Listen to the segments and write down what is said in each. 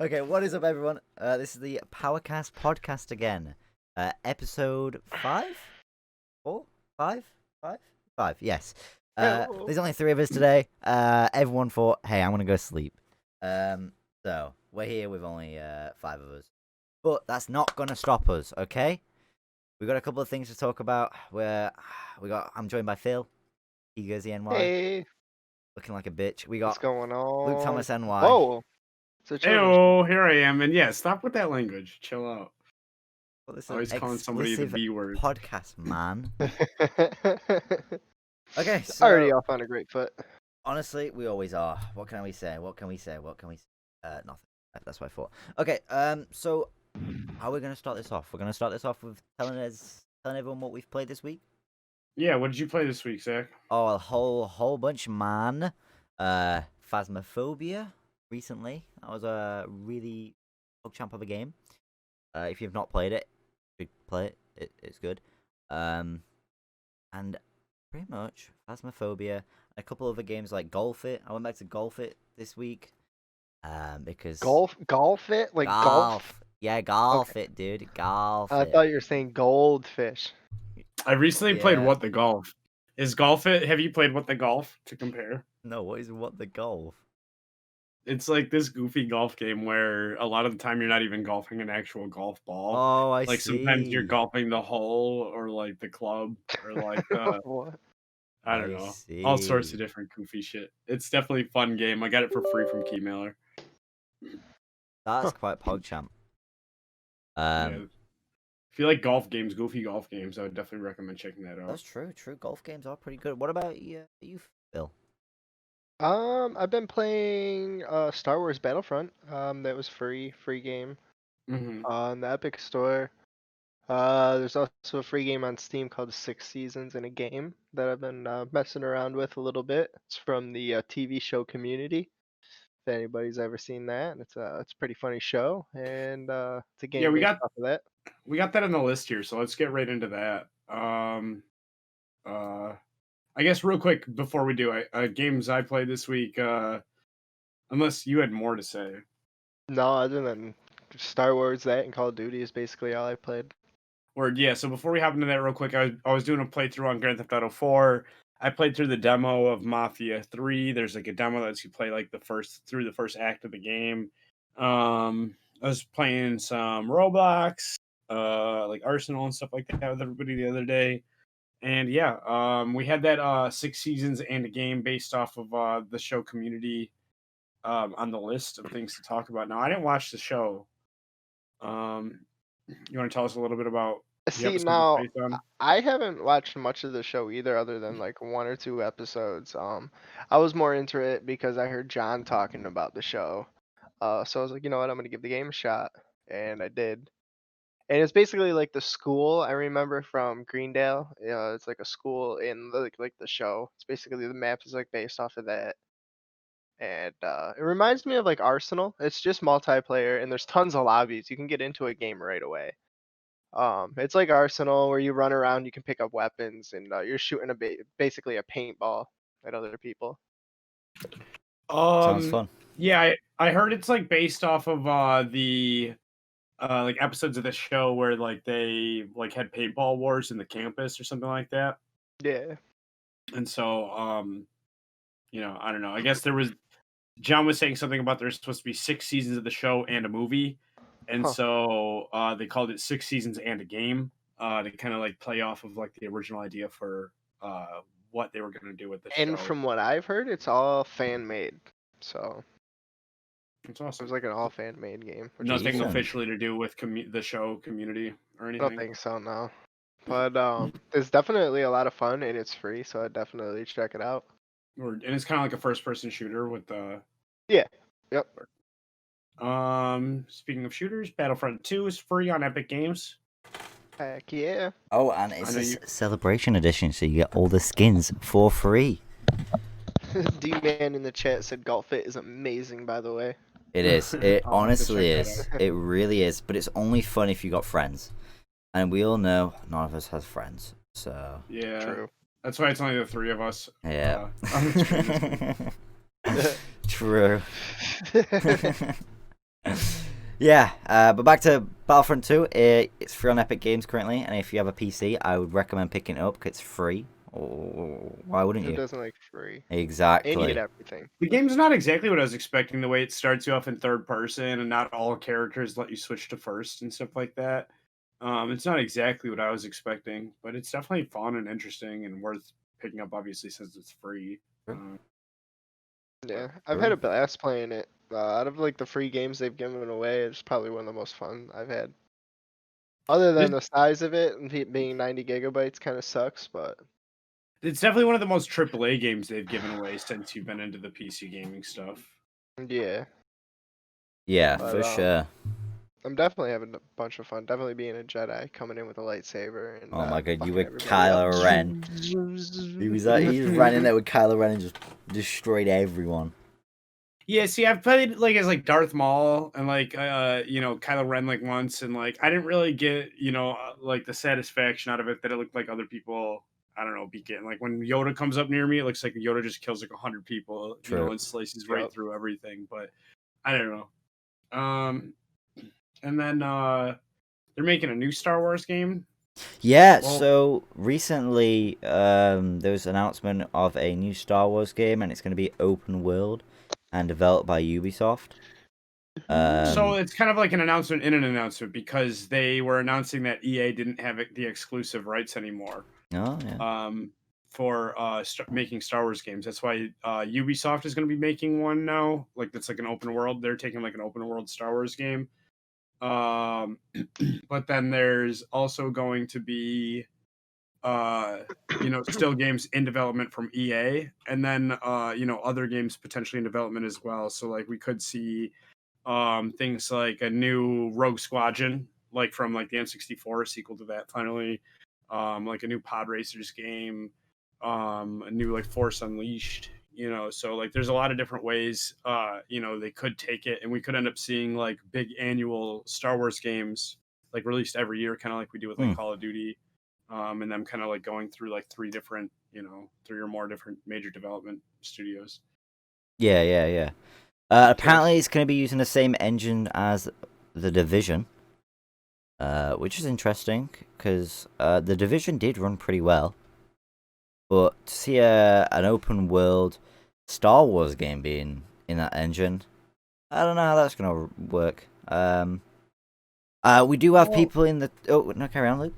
Okay, what is up, everyone? This is the Powercast Podcast again. Episode 5? 4? 5? 5? 5, yes. There's only 3 of us today. Everyone thought, hey, I'm going to go sleep. So, we're here with only 5 of us. But that's not going to stop us, okay? We've got a couple of things to talk about. I'm joined by Phil. He goes the NY. Hey, Looking like a bitch. We what's got going on? Luke Thomas NY. Whoa. So Heyo, here I am. And yeah, stop with that language. Chill out. Well, this is Always calling somebody the explicit B word. podcast, man. changed. Okay, so Already off on a great foot. honestly, we always are. What can we say? Nothing. That's what I thought. Okay, so how are we gonna start this off? We're gonna start this off with telling everyone what we've played this week. Yeah, what did you play this week, Zach? Oh, a whole bunch, man. Phasmophobia recently. That was a really champ of a game. If you've not played it, you should play it. It's good. And pretty much Phasmophobia. A couple other games like Golf It. I went back to Golf It this week. Because Golf it? Like golf? Yeah, golf Okay. it, dude. Golf I it. thought you were saying goldfish. I recently played Yeah. What the Golf. Is Golf it? Have you played What the Golf to compare? No, what the golf? It's like this goofy golf game where a lot of the time you're not even golfing an actual golf ball. Oh, I Like see. sometimes you're golfing the hole or like the club or like What? I don't know. All sorts see. of different goofy shit. It's definitely a fun game. I got it for free from Keymailer. That's quite PogChamp. Yeah. If you like golf games, goofy golf games, I would definitely recommend checking that out. That's true. Golf games are pretty good. What about you, Phil? I've been playing Star Wars Battlefront. That was free game Mm-hmm. on the Epic Store. There's also a free game on Steam called 6 Seasons in a Game that I've been messing around with a little bit. It's from the TV show Community. If anybody's ever seen that, it's a pretty funny show, and it's a game Yeah, we based got- off of that. We got that on the list here, so let's get right into that. I guess real quick before we do it, games I played this week. Unless you had more to say. No, other than Star Wars, that and Call of Duty is basically all I played. Or yeah, so before we hop into that real quick, I was doing a playthrough on Grand Theft Auto 4. I played through the demo of Mafia 3. There's like a demo that lets you play like the first act of the game. I was playing some Roblox, like Arsenal and stuff like that with everybody the other day. And yeah, we had that 6 seasons and a game based off of the show Community on the list of things to talk about. Now, I didn't watch the show. You want to tell us a little bit about the See, episodes now it's based on? I haven't watched much of the show either, other than like 1 or 2 episodes. I was more into it because I heard John talking about the show. So I was like, you know what, I'm gonna give the game a shot, and I did. And it's basically like the school I remember from Greendale. It's like a school in like the show. It's basically the map is like based off of that. And it reminds me of like Arsenal. It's just multiplayer, and there's tons of lobbies. You can get into a game right away. It's like Arsenal where you run around, you can pick up weapons, and you're shooting basically a paintball at other people. Sounds fun. Yeah, I heard it's like based off of the like episodes of the show where like they like had paintball wars in the campus or something like that. Yeah. And so I don't know. I guess John was saying something about there's supposed to be 6 seasons of the show and a movie. And so they called it 6 seasons and a game to kind of like play off of like the original idea for what they were going to do with the show. And from what I've heard, it's all fan made. So it's it awesome. was like an all fan made game. Nothing decent. officially to do with the show Community or I anything. don't think so, no. But it's definitely a lot of fun, and it's free, so I'd definitely check it out. And it's kind of like a first-person shooter with the. Yeah. Yep. Speaking of shooters, Battlefront 2 is free on Epic Games. Heck yeah. Oh, and it's a celebration edition, so you get all the skins for free. D-Man in the chat said Golf It is amazing, by the way. It is. It I'll have to honestly check that is. It really is. But it's only fun if you got friends, and we all know none of us has friends. So Yeah. True. That's why it's only the 3 of us. yeah. On the stream. True. Yeah, but back to Battlefront 2. It's free on Epic Games currently, and if you have a PC, I would recommend picking it up because it's free. Why wouldn't Who you? doesn't like free? Exactly. And you get everything. The game's not exactly what I was expecting. The way it starts you off in third person, and not all characters let you switch to first and stuff like that. It's not exactly what I was expecting, but it's definitely fun and interesting and worth picking up. Obviously, since it's free. Yeah, I've had a blast playing it. Out of like the free games they've given away, it's probably one of the most fun I've had. Other than the size of it and it being 90 gigabytes, kind of sucks, but It's definitely one of the most AAA games they've given away since you've been into the PC gaming stuff. yeah. Yeah, But, for sure. I'm definitely having a bunch of fun. Definitely being a Jedi, coming in with a lightsaber. And, Oh my god, you fucking were everybody Kylo up. Ren. He just ran in there with Kylo Ren and just destroyed everyone. Yeah, see, I've played like as like Darth Maul and like Kylo Ren like once, and like I didn't really get like the satisfaction out of it that it looked like other people. I don't know, be getting like when Yoda comes up near me, it looks like Yoda just kills like 100 people, True. and slices right through everything. But I don't know. And then they're making a new Star Wars game. Yeah, Well- so recently there was an announcement of a new Star Wars game, and it's going to be open world and developed by Ubisoft. So it's kind of like an announcement in an announcement because they were announcing that EA didn't have the exclusive rights anymore. Oh, yeah. For making Star Wars games. That's why Ubisoft is going to be making one now. Like that's like an open world. They're taking like an open world Star Wars game. But then there's also going to be still games in development from EA, and then other games potentially in development as well. So like we could see things like a new Rogue Squadron, like from like the N64 sequel to that finally, like a new Pod Racers game, a new like Force Unleashed, so like there's a lot of different ways they could take it, and we could end up seeing like big annual Star Wars games like released every year, kind of like we do with like Call of Duty, and them kind of like going through like three or more different major development studios. Yeah. Apparently, it's going to be using the same engine as The Division, which is interesting because The Division did run pretty well. But to see an open world Star Wars game being in that engine, I don't know how that's going to work. We do have people in the. Oh, no, carry on, Luke.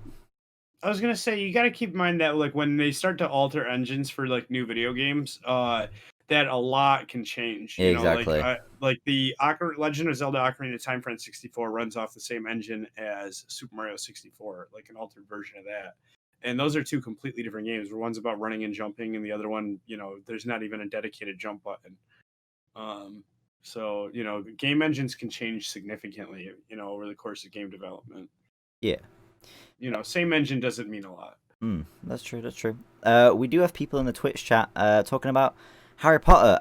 I was gonna say you got to keep in mind that like when they start to alter engines for like new video games, that a lot can change. Exactly. Like the Legend of Zelda: Ocarina of Time for N64 runs off the same engine as Super Mario 64, like an altered version of that. And those are two completely different games. Where one's about running and jumping, and the other one, there's not even a dedicated jump button. So game engines can change significantly, over the course of game development. Yeah. Same engine doesn't mean a lot. That's true. We do have people in the Twitch chat talking about Harry Potter,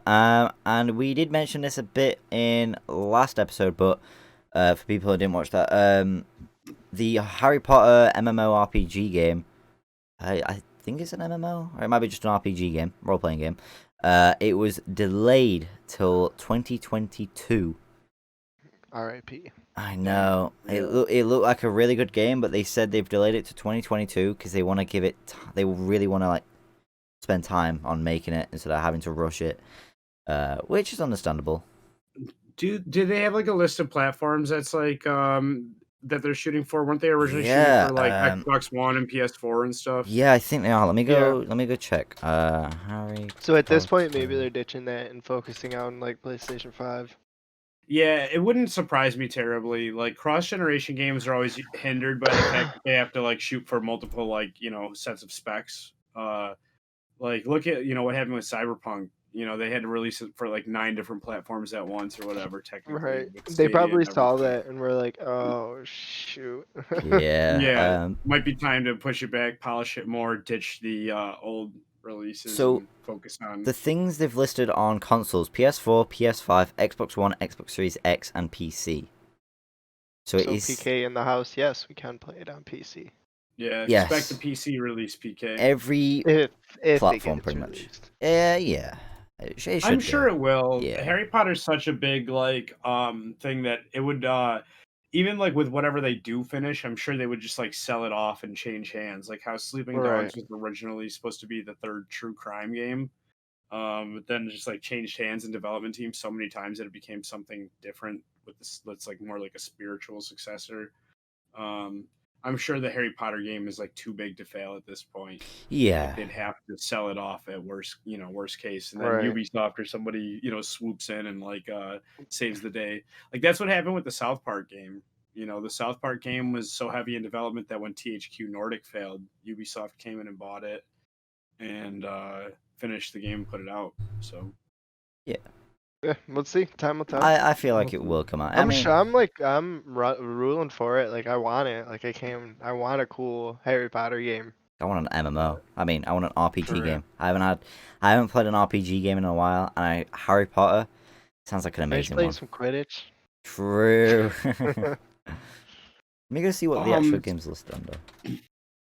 and we did mention this a bit in last episode, but for people who didn't watch that, the Harry Potter MMORPG game, I think it's an MMO, or it might be just an RPG game, role-playing game. It was delayed till 2022. R.I.P. I know. It looked like a really good game, but they said they've delayed it to 2022 because they want to give it. They really want to like spend time on making it instead of having to rush it, which is understandable. Do they have like a list of platforms that's like that they're shooting for? Weren't they originally Yeah, shooting for like Xbox One and PS4 and stuff? Yeah, I think they are. Let me go check. Harry. So at this point, maybe they're ditching that and focusing on like PlayStation 5. Yeah, it wouldn't surprise me terribly. Like cross-generation games are always hindered by the fact that they have to like shoot for multiple like sets of specs. Like look at what happened with Cyberpunk. They had to release it for like 9 different platforms at once or whatever. Technically, Right. with They Stadia probably and saw everything. that and were like, "Oh shoot." Yeah. Yeah, might be time to push it back, polish it more, ditch the old releases, and focus on the things they've listed on consoles: PS4, PS5, Xbox One, Xbox Series X, and PC. So it is PK in the house. Yes, we can play it on PC. Yeah, Yes. expect the PC release, PK. Every If platform, it gets pretty much. released. Yeah. It I'm should sure do. it will. Yeah. Harry Potter's such a big thing that it would even like with whatever they do finish, I'm sure they would just like sell it off and change hands. Like how Sleeping Right. Dogs was originally supposed to be the third true crime game. But then just like changed hands and development team so many times that it became something different with this that's like more like a spiritual successor. Um, I'm sure the Harry Potter game is like too big to fail at this point. Like Yeah. they'd have to sell it off at worst case, and then Right. Ubisoft or somebody swoops in and like saves the day. Like that's what happened with the South Park game. The South Park game was so heavy in development that when THQ Nordic failed, Ubisoft came in and bought it and finished the game and put it out. So Yeah. Yeah, let's see. Time will tell. I feel like it will come out. I mean, I'm ruling for it. Like I want it. Like I want a cool Harry Potter game. I want an MMO. I mean, I want an RPG For real. game. I haven't played an RPG game in a while, and Harry Potter sounds like an I just amazing played one. some Quidditch. True. Let me go see what the actual Um, game's listed under.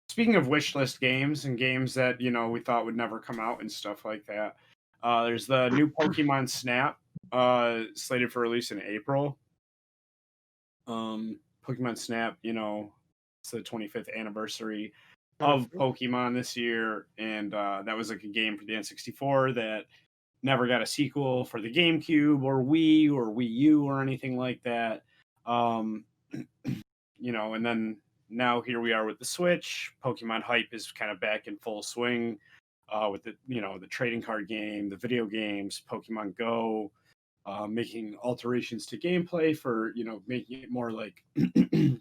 Speaking of wish list games and games that we thought would never come out and stuff like that, there's the new Pokemon Snap slated for release in April. Pokemon Snap, it's the 25th anniversary of Pokemon this year, and that was like a game for the N64 that never got a sequel for the GameCube or Wii or Wii U or anything like that. And then now here we are with the Switch. Pokemon hype is kind of back in full swing with the trading card game, the video games, Pokemon Go, making alterations to gameplay for making it more like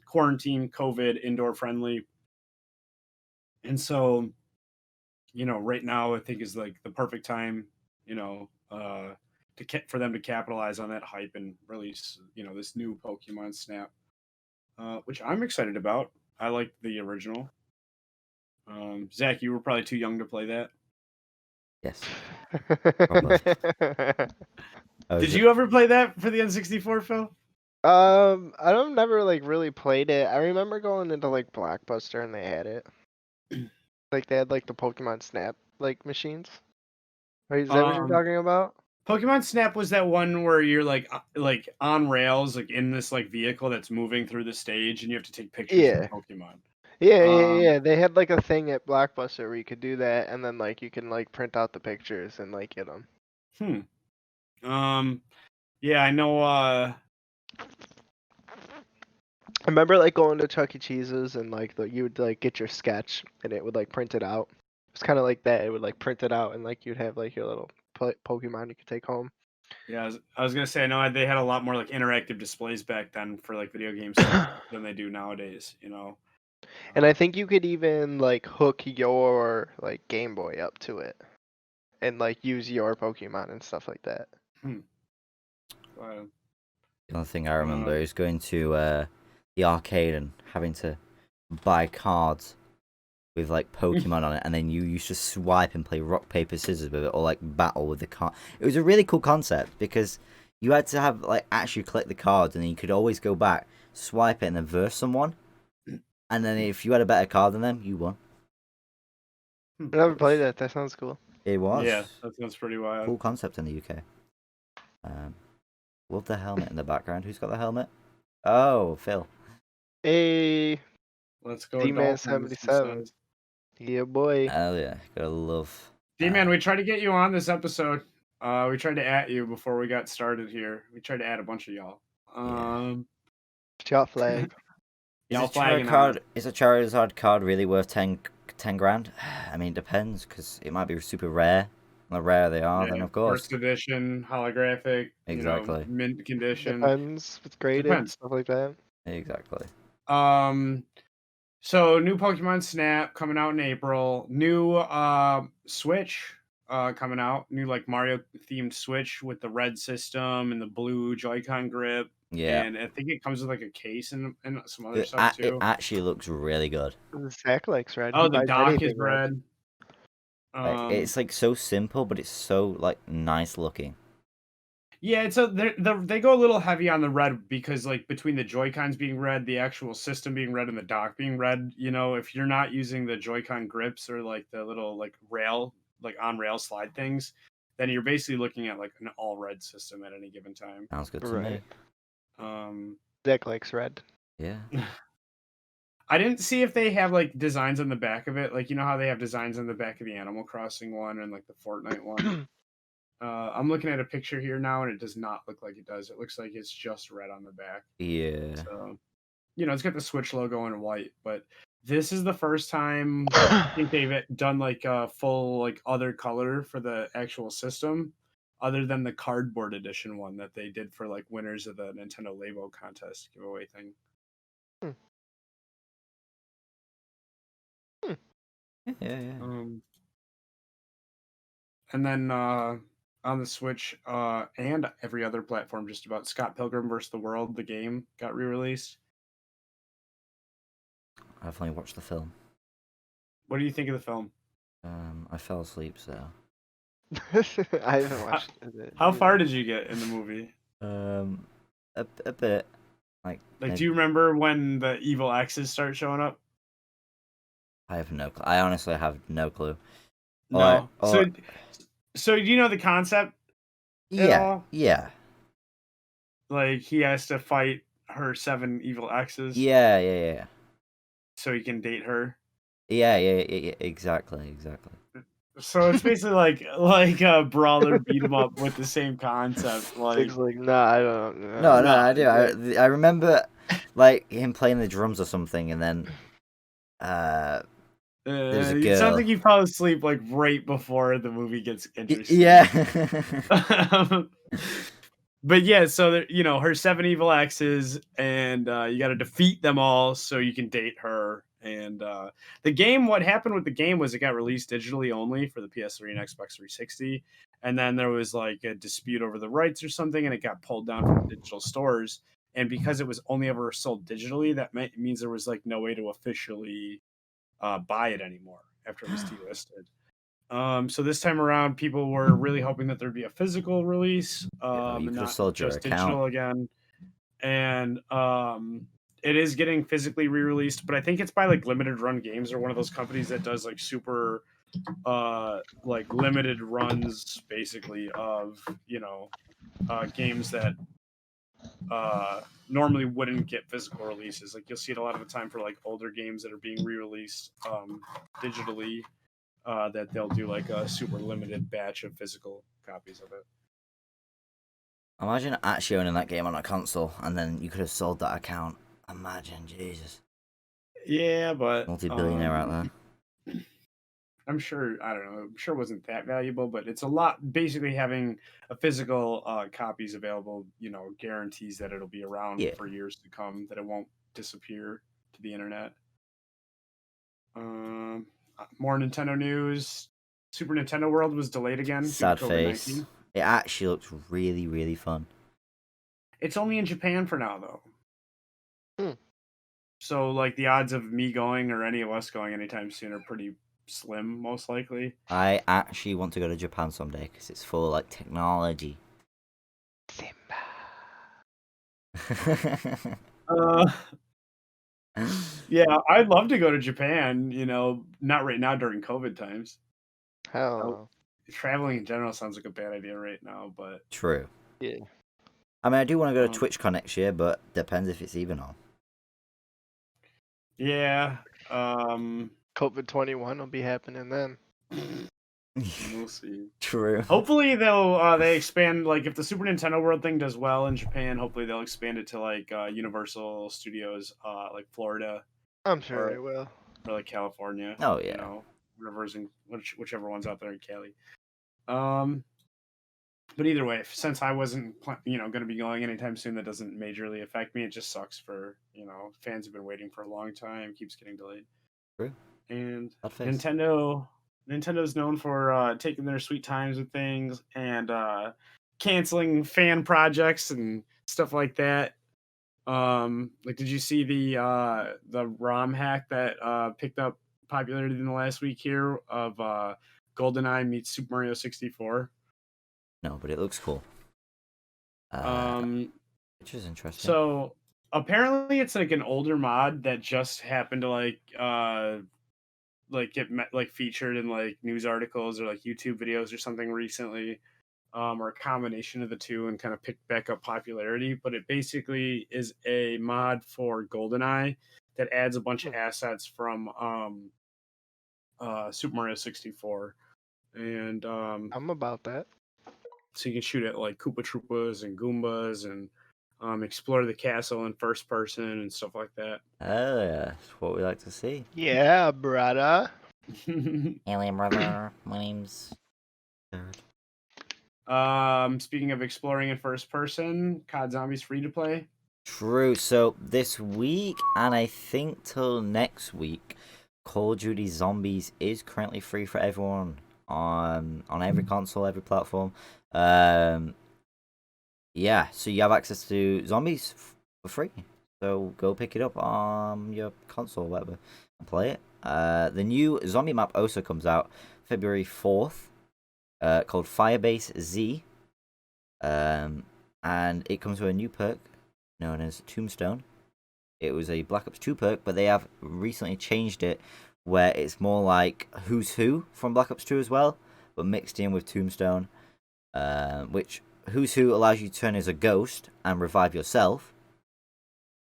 quarantine, COVID, indoor friendly. And so, right now I think is like the perfect time, for them to capitalize on that hype and release this new Pokemon Snap. Which I'm excited about. I like the original. Zach, you were probably too young to play that. Yes. Probably. Did you ever play that for the N64, Phil? I don't never like really played it. I remember going into like Blockbuster and they had it. Like they had like the Pokemon Snap like machines. Right, is that what you're talking about? Pokemon Snap was that one where you're like on rails, like in this like vehicle that's moving through the stage, and you have to take pictures Yeah. of Pokemon. Yeah. They had like a thing at Blockbuster where you could do that, and then like you can like print out the pictures and like get them. Yeah, I know. I remember like going to Chuck E. Cheese's and like you would like get your sketch and it would like print it out. It's kind of like that. It would like print it out and like you'd have like your little Pokemon you could take home. Yeah, I was gonna say I know they had a lot more like interactive displays back then for like video games than they do nowadays. And I think you could even like hook your like Game Boy up to it and like use your Pokemon and stuff like that. The only thing I remember is going to the arcade and having to buy cards with like Pokemon on it, and then you used to swipe and play rock paper scissors with it, or like battle with the card. It was a really cool concept because you had to have like actually collect the cards, and then you could always go back, swipe it, and then verse someone. And then if you had a better card than them, you won. I never played that. That sounds cool. It was. Yeah, that sounds pretty wild. Cool concept in the UK. Love the helmet in the background. Who's got the helmet? Oh, Phil. Hey, Let's go. D-Man 77. Yeah, boy. Hell yeah. Gotta love. D-Man, we tried to get you on this episode. We tried to at you before we got started here. We tried to add a bunch of y'all. Shot flag. Is a Charizard card really worth 10 grand? I mean, it depends, because it might be super rare. The rarer they are, then of course. First edition, holographic, exactly. Mint condition. Depends. If it's graded, stuff like that. Exactly. So new Pokemon Snap coming out in April. New Switch coming out. New like Mario themed Switch with the red system and the blue Joy-Con grip. Yeah. And I think it comes with like a case and some other stuff too. It actually looks really good. Zach likes red. Oh, the dock is red. It's like so simple, but it's so like nice looking. Yeah, it's they go a little heavy on the red because like between the Joy-Cons being red, the actual system being red, and the dock being red, if you're not using the Joy-Con grips or like the little like rail, like on rail slide things, then you're basically looking at like an all red system at any given time. Sounds good to me. Right. Zach likes red. Yeah. I didn't see if they have like designs on the back of it, like you know how they have designs on the back of the Animal Crossing one and like the Fortnite one. I'm looking at a picture here now, and it does not look like it does. It looks like it's just red on the back. Yeah. So, it's got the Switch logo in white, but this is the first time I think they've done like a full like other color for the actual system, other than the cardboard edition one that they did for like winners of the Nintendo Labo contest giveaway thing. Yeah. And then on the Switch and every other platform, just about, Scott Pilgrim vs. the World, the game, got re-released. I've only watched the film. What do you think of the film? I fell asleep, so. I haven't watched it. How far did you get in the movie? A bit. Like do you remember when the evil X's start showing up? I have no clue. I honestly have no clue. No. So do you know the concept? Yeah. Yeah. Like he has to fight her 7 evil X's. Yeah. So he can date her. Yeah. Exactly. So it's basically like a brawler beat 'em up with the same concept. Like, nah, I don't know. No, I do. I remember like him playing the drums or something, and then there's a girl. It sounds like you fell asleep like right before the movie gets interesting. Yeah. But yeah, so her 7 evil X's, and you got to defeat them all so you can date her. And the game, what happened with the game was it got released digitally only for the PS3 and Xbox 360, and then there was like a dispute over the rights or something, and it got pulled down from digital stores. And because it was only ever sold digitally, that means there was like no way to officially buy it anymore after it was delisted. So this time around, people were really hoping that there'd be a physical release, You could have not sold your just account. digital again. And it is getting physically re-released, but I think it's by like Limited Run Games, or one of those companies that does like super like limited runs, basically, of games that normally wouldn't get physical releases. Like you'll see it a lot of the time for like older games that are being re-released digitally. That they'll do like a super limited batch of physical copies of it. Imagine actually owning that game on a console, and then you could have sold that account. Imagine, Jesus. Yeah, but multi-billionaire out there. I'm sure. I don't know. I'm sure it wasn't that valuable, but it's a lot. Basically, having a physical copies available, guarantees that it'll be around for years to come. That it won't disappear to the internet. More Nintendo news. Super Nintendo World was delayed again. Sad due to face. COVID-19. It actually looks really, really fun. It's only in Japan for now, though. So, like, the odds of me going or any of us going anytime soon are pretty slim, most likely. I actually want to go to Japan someday because it's full like technology. Simba. Yeah, I'd love to go to Japan. Not right now during COVID times. Hell no. Traveling in general sounds like a bad idea right now, but true. Yeah. I mean, I do want to go to TwitchCon next year, but depends if it's even on. Yeah. COVID-21 will be happening then. We'll see. True. Hopefully they expand, like if the Super Nintendo World thing does well in Japan, hopefully they'll expand it to like Universal Studios, like Florida. I'm sure they will. Or like California. Oh yeah. Whichever one's out there in Cali. But either way, since I wasn't going to be going anytime soon, that doesn't majorly affect me. It just sucks for fans have been waiting for a long time. Keeps getting delayed. True. And Nintendo's known for taking their sweet times with things and canceling fan projects and stuff like that. Like, did you see the ROM hack that picked up popularity in the last week here of GoldenEye meets Super Mario 64? No, but it looks cool. Which is interesting. So apparently it's like an older mod that just happened to like get featured in like news articles or like YouTube videos or something recently, or a combination of the two, and kind of picked back up popularity. But it basically is a mod for GoldenEye that adds a bunch of assets from Super Mario 64, and I'm about that. so you can shoot at like Koopa Troopas and Goombas and explore the castle in first person and stuff like that. Oh, yeah, that's what we like to see. Yeah, brother. Alien brother, my name's Third. Speaking of exploring in first person, COD Zombies free to play. True. So this week, and I think till next week, Call of Duty Zombies is currently free for everyone on every console, every platform. Yeah, so you have access to Zombies for free. So go pick it up on your console or whatever and play it. The new zombie map also comes out February 4th, called Firebase Z. And it comes with a new perk known as Tombstone. It was a Black Ops 2 perk, but they have recently changed it where it's more like Who's Who from Black Ops 2 as well, but mixed in with Tombstone, which Who's Who allows you to turn as a ghost and revive yourself,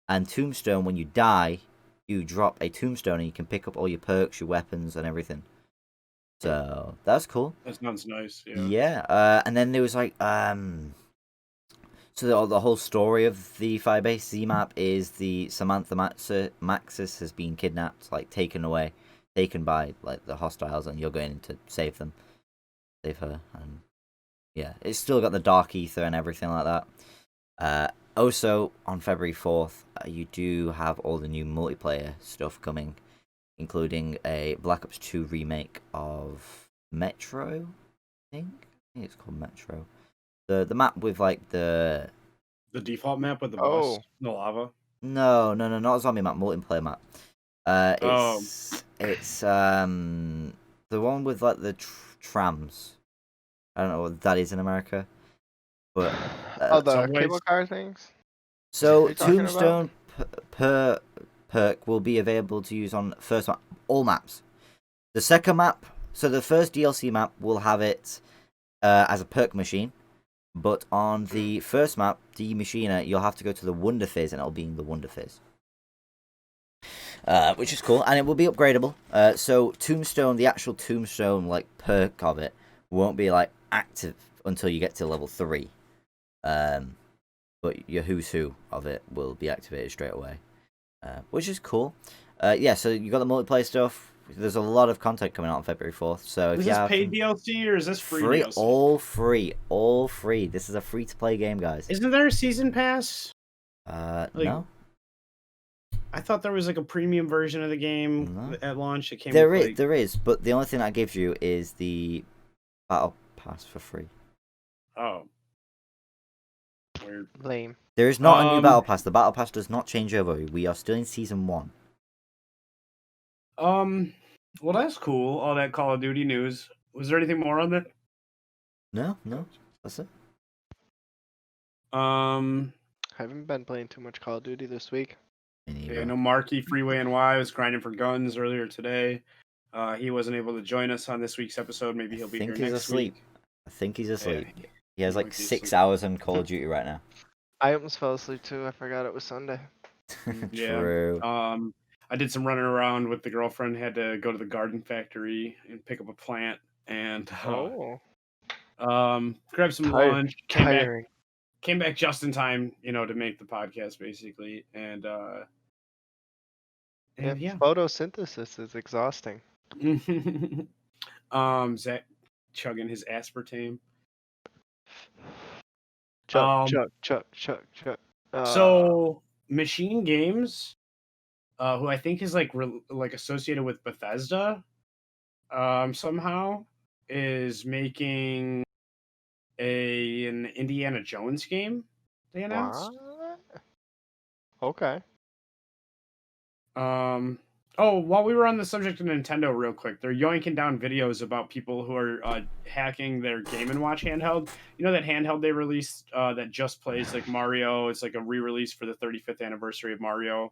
and Tombstone, when you die, you drop a tombstone and you can pick up all your perks, your weapons, and everything. So that's cool. That sounds nice. Yeah. Yeah. And then there was like so the whole story of the Firebase Z map is the Samantha Maxis has been kidnapped, like taken by like the hostiles, and you're going to save her, and yeah, it's still got the dark ether and everything like that. Also on February 4th, you do have all the new multiplayer stuff coming, including a Black Ops 2 remake of Metro. I think it's called Metro. The map with like the default map with the bus, the lava. No, not a zombie map, multiplayer map. It's the one with like the trams. I don't know what that is in America, but the cable car things. So Tombstone perk will be available to use on first map, all maps. The second map, so the first DLC map will have it as a perk machine. But on the first map, the Machina, you'll have to go to the Wonder Fizz, and it'll be in the Wonder Fizz. Which is cool, and it will be upgradable. So Tombstone, the actual Tombstone like perk of it, won't be like active until you get to level 3. But your Who's Who of it will be activated straight away, which is cool. Yeah, so you got the multiplayer stuff. There's a lot of content coming out on February 4th. So if is this paid DLC or is this free DLC? All free. This is a free-to-play game, guys. Isn't there a season pass? No. I thought there was like a premium version of the game at launch that came. There is, but the only thing that gives you is the battle pass for free. Oh. Weird. Lame. There is not a new battle pass. The battle pass does not change over. We are still in season 1. Well, that's cool. All that Call of Duty news. Was there anything more on that? No, that's it. Haven't been playing too much Call of Duty this week. Yeah, I know Marky Freeway NY was grinding for guns earlier today. He wasn't able to join us on this week's episode. Maybe he'll be here next week. I think he's asleep. Yeah, he has like 6 hours on Call of Duty right now. I almost fell asleep too. I forgot it was Sunday. True. I did some running around with the girlfriend. Had to go to the garden factory and pick up a plant and grab some lunch. Came back just in time, to make the podcast basically. And yeah, photosynthesis is exhausting. Zach chugging his aspartame. Chuck. So Machine Games, who I think is like associated with Bethesda, somehow, is making an Indiana Jones game. They announced. What? Okay. While we were on the subject of Nintendo real quick, they're yoinking down videos about people who are hacking their Game & Watch handheld. You know that handheld they released that just plays like Mario? It's like a re-release for the 35th anniversary of Mario.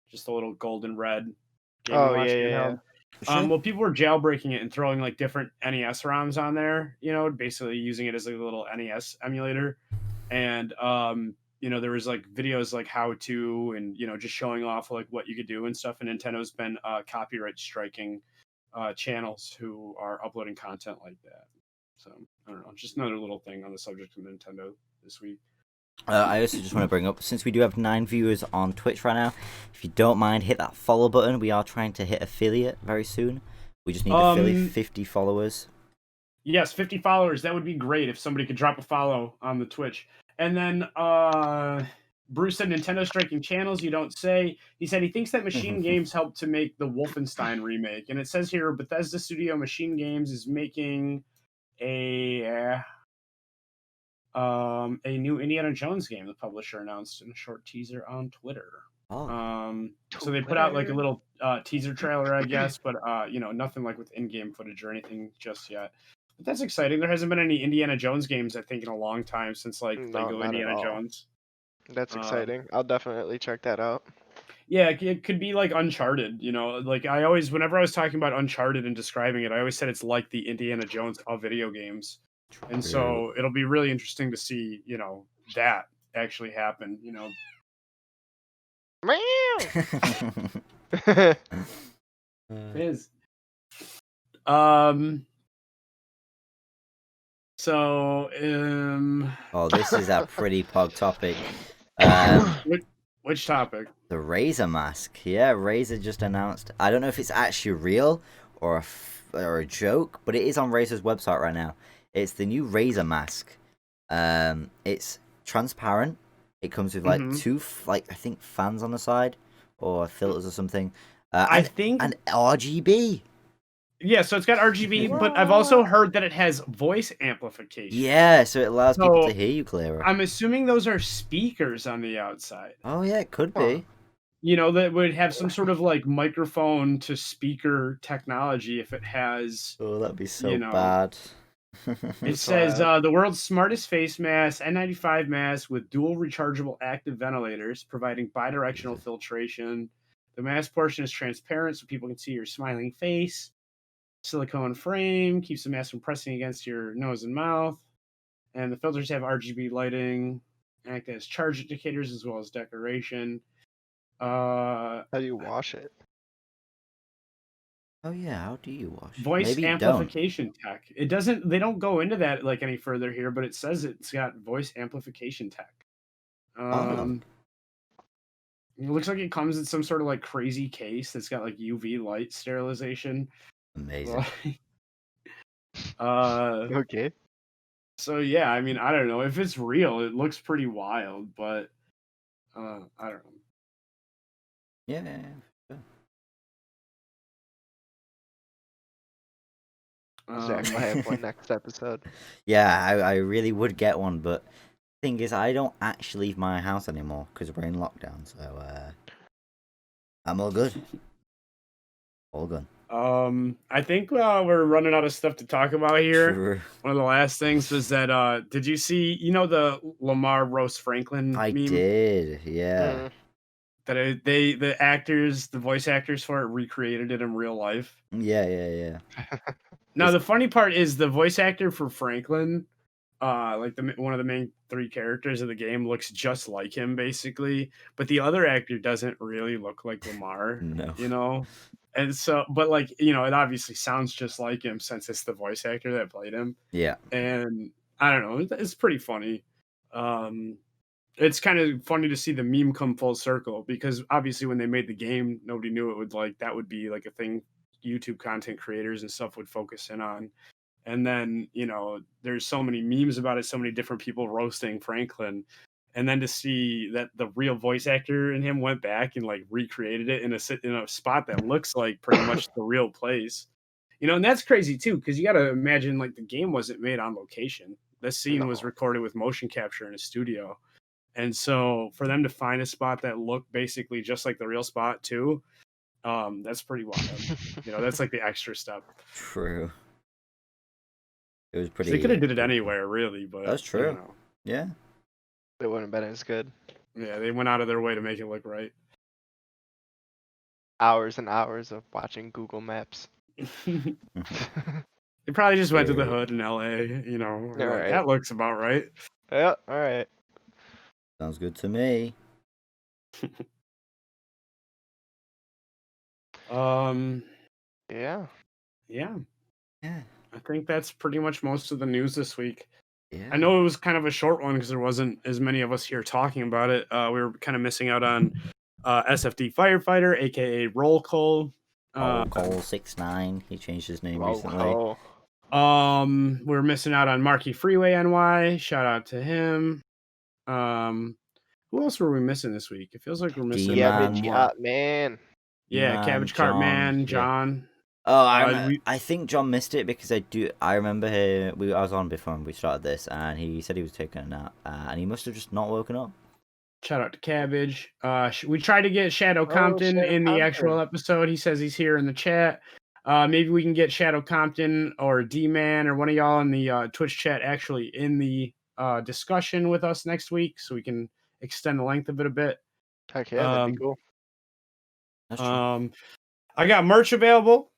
Just a little golden red Game & Watch handheld. Sure. Well, people were jailbreaking it and throwing like different NES ROMs on there, basically using it as like a little NES emulator. And there was like videos like how to and just showing off like what you could do and stuff. And Nintendo's been copyright striking channels who are uploading content like that. So I don't know, just another little thing on the subject of Nintendo this week. I also just want to bring up, since we do have 9 viewers on Twitch right now, if you don't mind, hit that follow button. We are trying to hit affiliate very soon. We just need affiliate 50 followers. Yes, 50 followers. That would be great if somebody could drop a follow on the Twitch. And then Bruce said Nintendo striking channels, you don't say. He said he thinks that Machine Games helped to make the Wolfenstein remake. And it says here, Bethesda Studio Machine Games is making a new Indiana Jones game, the publisher announced in a short teaser on Twitter. So they put out like a little teaser trailer, I guess, but nothing like with in-game footage or anything just yet. But that's exciting. There hasn't been any Indiana Jones games, I think, in a long time since like Lego Indiana Jones. That's exciting. I'll definitely check that out. Yeah, it could be like Uncharted, like whenever I was talking about Uncharted and describing it, I always said it's like the Indiana Jones of video games. And so it'll be really interesting to see, that actually happen, Is. Oh, this is a pretty pog topic. Which topic? The Razer mask. Yeah, Razer just announced. I don't know if it's actually real or a joke, but it is on Razer's website right now. It's the new Razer mask. It's transparent. It comes with like two, I think fans on the side or filters or something. I think and RGB. Yeah, so it's got RGB, but I've also heard that it has voice amplification. Yeah, so it allows people to hear you clearer. I'm assuming those are speakers on the outside. Oh yeah, it could be. That would have some sort of like microphone to speaker technology if it has. Oh, that'd be so bad. It says the world's smartest face mask, N95 mask with dual rechargeable active ventilators, providing bidirectional filtration. The mask portion is transparent so people can see your smiling face. Silicone frame keeps the mask from pressing against your nose and mouth. And the filters have RGB lighting, act as charge indicators as well as decoration. How do you wash it? Oh yeah, how do you wash? Voice amplification tech. They don't go into that like any further here, but it says it's got voice amplification tech. It looks like it comes in some sort of like crazy case that's got like UV light sterilization. Amazing. Okay. So yeah, I mean, I don't know if it's real. It looks pretty wild, but I don't know. Yeah. Zach might have one next episode. Yeah, I really would get one, but the thing is, I don't actually leave my house anymore because we're in lockdown. So I'm all good. All good. I think we're running out of stuff to talk about here. True. One of the last things was that did you see the Lamar Rose Franklin meme? I did, yeah. That the voice actors for it recreated it in real life. Yeah. Now the funny part is the voice actor for Franklin, one of the main 3 characters of the game, looks just like him basically, but the other actor doesn't really look like Lamar. No. And so, but it obviously sounds just like him since it's the voice actor that played him. Yeah. And I don't know, it's pretty funny. It's kind of funny to see the meme come full circle because obviously when they made the game, nobody knew it would that would be like a thing YouTube content creators and stuff would focus in on. And then, there's so many memes about it, so many different people roasting Franklin. And then to see that the real voice actor in him went back and recreated it in a spot that looks like pretty much the real place, and that's crazy too, because you got to imagine the game wasn't made on location. This scene was recorded with motion capture in a studio, and so for them to find a spot that looked basically just like the real spot too, that's pretty wild. That's like the extra step. True. It was pretty. They could have did it anywhere, really, but that's true. Yeah. It wouldn't have been as good. Yeah, they went out of their way to make it look right. hours and hours of watching Google Maps. They probably just went to the hood in LA, you know. All Like, right. that looks about right. Yeah, all right. Sounds good to me. Yeah. Yeah. Yeah. I think that's pretty much most of the news this week. Yeah. I know it was kind of a short one because there wasn't as many of us here talking about it. We were kind of missing out on SFD Firefighter, aka Roll Call. Cole 69. He changed his name Roll recently. call. We're missing out on Marky Freeway NY. Shout out to him. Who else were we missing this week? It feels like we're missing D-Man. Cabbage more. Yacht Man. Yeah, Man, Cabbage Cart John, Man, yeah. John. Oh, we- I think John missed it because I remember I was on before we started this, and he said he was taking a nap, and he must have just not woken up. Shout out to Cabbage. We tried to get Shadow Compton Shadow in the Compton. actual episode. He says he's here in the chat. Maybe we can get Shadow Compton or D-Man or one of y'all in the Twitch chat actually in the discussion with us next week so we can extend the length of it a bit. Heck yeah, that'd be cool. That's true. I got merch available.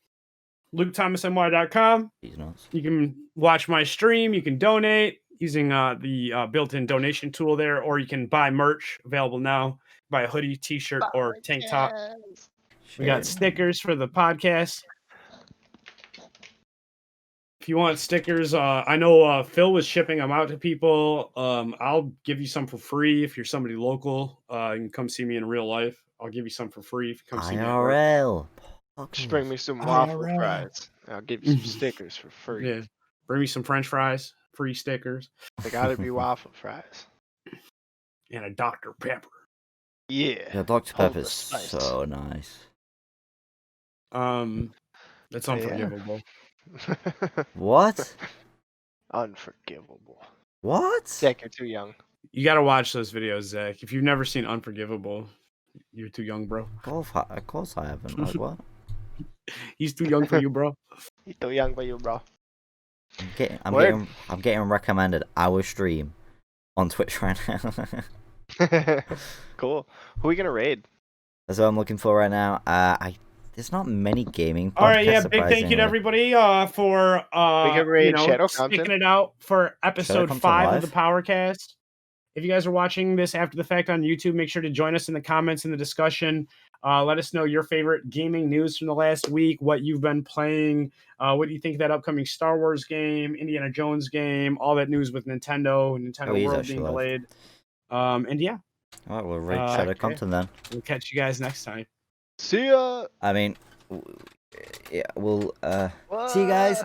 LukeThomasNY.com. He's nuts. You can watch my stream. You can donate using the built-in donation tool there, or you can buy merch available now. Buy a hoodie, t-shirt, or tank top. We got stickers for the podcast. If you want stickers, I know Phil was shipping them out to people. I'll give you some for free if you're somebody local. You can come see me in real life. I'll give you some for free if you come see me. IRL. Just bring me some waffle fries. I'll give you some stickers for free. Yeah, bring me some French fries, free stickers. They gotta be waffle fries. And a Dr. Pepper. Yeah. Dr. Hold Pepper's the spice. so nice. That's unforgivable. What? Unforgivable. What? Zach, you're too young. You got to watch those videos, Zach. If you've never seen Unforgivable, you're too young, bro. Of course I haven't. Like what? He's too young for you, bro. He's too young for you, bro. I'm getting recommended our stream on Twitch right now. Cool. Who are we gonna raid? That's what I'm looking for right now. There's not many gaming podcasts. All right, yeah. Big thank you to everybody for We can raid Shadow sticking Compton. it out for episode Compton 5 live. of the Powercast. If you guys are watching this after the fact on YouTube, make sure to join us in the comments in the discussion. Let us know your favorite gaming news from the last week, what you've been playing, what do you think of that upcoming Star Wars game, Indiana Jones game, all that news with Nintendo World being delayed. And yeah. All right, we'll raid Shadow Compton then. We'll catch you guys next time. See ya. I mean, yeah, we'll see you guys.